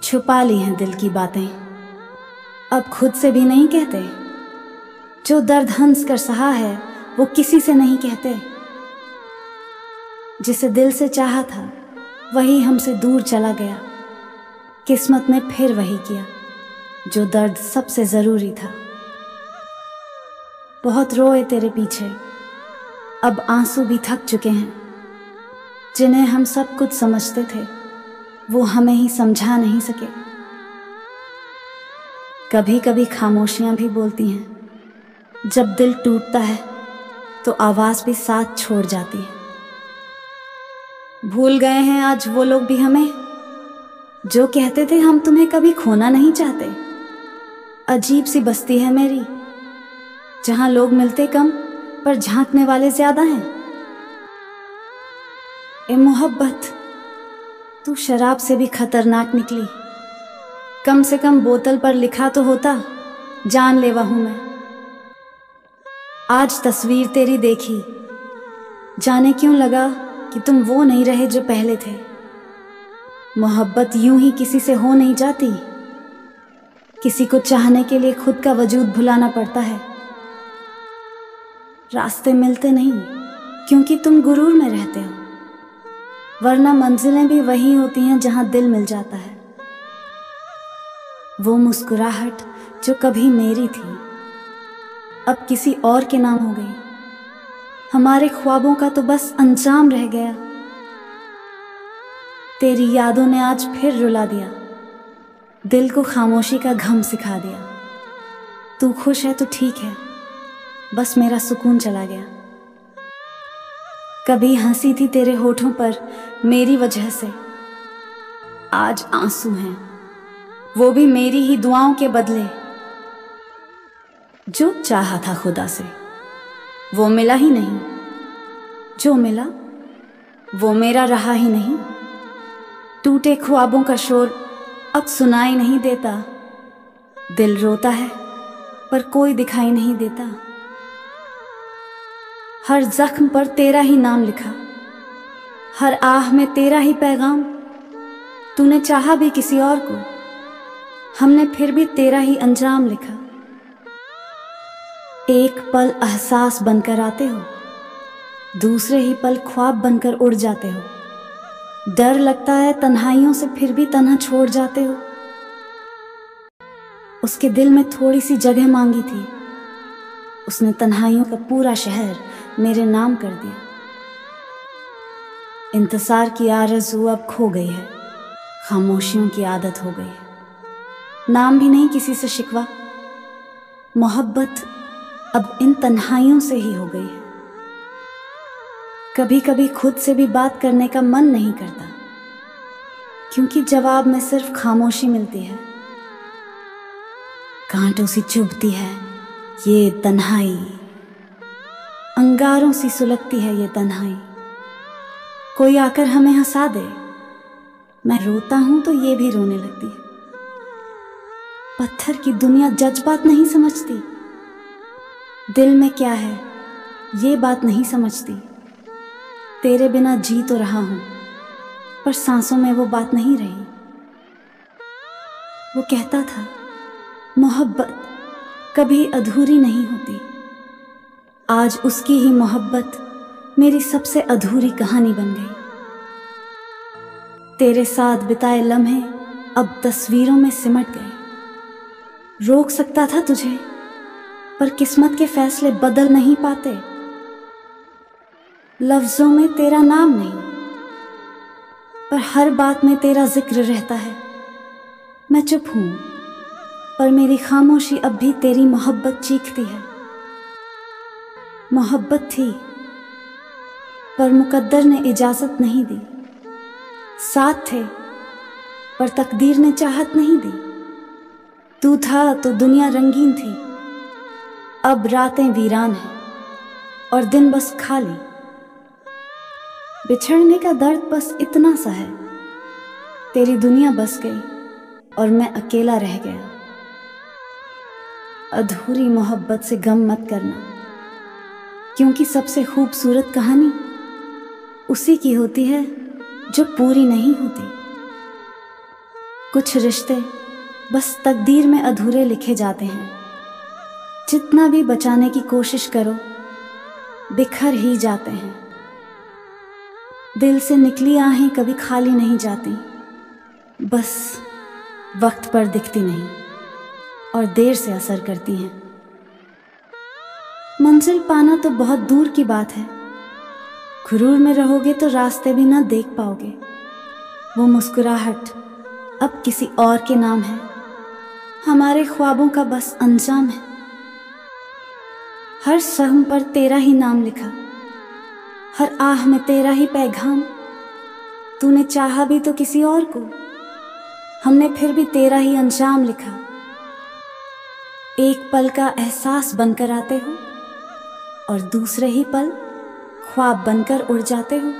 छुपा ली हैं दिल की बातें, अब खुद से भी नहीं कहते। जो दर्द हंस कर सहा है वो किसी से नहीं कहते। जिसे दिल से चाहा था वही हमसे दूर चला गया। किस्मत ने फिर वही किया जो दर्द सबसे ज़रूरी था। बहुत रोए तेरे पीछे, अब आंसू भी थक चुके हैं। जिन्हें हम सब कुछ समझते थे वो हमें ही समझा नहीं सके। कभी कभी खामोशियां भी बोलती हैं। जब दिल टूटता है तो आवाज़ भी साथ छोड़ जाती है। भूल गए हैं आज वो लोग भी हमें जो कहते थे हम तुम्हें कभी खोना नहीं चाहते। अजीब सी बस्ती है मेरी जहां लोग मिलते कम पर झांकने वाले ज्यादा हैं। ए मोहब्बत, तू शराब से भी खतरनाक निकली। कम से कम बोतल पर लिखा तो होता जानलेवा हूं मैं। आज तस्वीर तेरी देखी, जाने क्यों लगा कि तुम वो नहीं रहे जो पहले थे। मोहब्बत यूं ही किसी से हो नहीं जाती। किसी को चाहने के लिए खुद का वजूद भुलाना पड़ता है। रास्ते मिलते नहीं क्योंकि तुम गुरूर में रहते हो, वरना मंजिलें भी वही होती हैं जहां दिल मिल जाता है। वो मुस्कुराहट जो कभी मेरी थी अब किसी और के नाम हो गई। हमारे ख्वाबों का तो बस अंजाम रह गया। तेरी यादों ने आज फिर रुला दिया, दिल को खामोशी का घम सिखा दिया। तू खुश है तो ठीक है, बस मेरा सुकून चला गया। कभी हंसी थी तेरे होठों पर मेरी वजह से, आज आंसू हैं वो भी मेरी ही दुआओं के बदले। जो चाहा था खुदा से वो मिला ही नहीं, जो मिला वो मेरा रहा ही नहीं। टूटे ख्वाबों का शोर अब सुनाई नहीं देता। दिल रोता है पर कोई दिखाई नहीं देता। हर जख्म पर तेरा ही नाम लिखा, हर आह में तेरा ही पैगाम। तूने चाहा भी किसी और को, हमने फिर भी तेरा ही अंजाम लिखा। एक पल एहसास बनकर आते हो, दूसरे ही पल ख्वाब बनकर उड़ जाते हो। डर लगता है तन्हाइयों से फिर भी तन्हा छोड़ जाते हो। उसके दिल में थोड़ी सी जगह मांगी थी, उसने तन्हाइयों का पूरा शहर मेरे नाम कर दिया। इंतजार की आरज़ू अब खो गई है, खामोशियों की आदत हो गई है। नाम भी नहीं किसी से शिकवा, मोहब्बत अब इन तन्हाइयों से ही हो गई है। कभी कभी खुद से भी बात करने का मन नहीं करता, क्योंकि जवाब में सिर्फ खामोशी मिलती है। कांटों सी चुभती है ये तन्हाई, अंगारों सी सुलगती है ये तन्हाई। कोई आकर हमें हंसा दे, मैं रोता हूं तो ये भी रोने लगती है। पत्थर की दुनिया जज्बात नहीं समझती, दिल में क्या है ये बात नहीं समझती। तेरे बिना जी तो रहा हूं पर सांसों में वो बात नहीं रही। वो कहता था मोहब्बत कभी अधूरी नहीं होती। आज उसकी ही मोहब्बत मेरी सबसे अधूरी कहानी बन गई। तेरे साथ बिताए लम्हे अब तस्वीरों में सिमट गए। रोक सकता था तुझे पर किस्मत के फैसले बदल नहीं पाते। लफ्जों में तेरा नाम नहीं पर हर बात में तेरा जिक्र रहता है। मैं चुप हूं पर मेरी खामोशी अब भी तेरी मोहब्बत चीखती है। मोहब्बत थी पर मुकद्दर ने इजाजत नहीं दी। साथ थे पर तकदीर ने चाहत नहीं दी। तू था तो दुनिया रंगीन थी, अब रातें वीरान हैं और दिन बस खाली। बिछड़ने का दर्द बस इतना सा है, तेरी दुनिया बस गई और मैं अकेला रह गया। अधूरी मोहब्बत से गम मत करना, क्योंकि सबसे खूबसूरत कहानी उसी की होती है जो पूरी नहीं होती। कुछ रिश्ते बस तकदीर में अधूरे लिखे जाते हैं। जितना भी बचाने की कोशिश करो बिखर ही जाते हैं। दिल से निकली आहें कभी खाली नहीं जाती, बस वक्त पर दिखती नहीं और देर से असर करती हैं। मंजिल पाना तो बहुत दूर की बात है, गुरूर में रहोगे तो रास्ते भी ना देख पाओगे। वो मुस्कुराहट अब किसी और के नाम है, हमारे ख्वाबों का बस अंजाम है। हर सहम पर तेरा ही नाम लिखा, हर आह में तेरा ही पैगाम। तूने चाहा भी तो किसी और को, हमने फिर भी तेरा ही अंजाम लिखा। एक पल का एहसास बनकर आते हो और दूसरे ही पल ख्वाब बनकर उड़ जाते हो।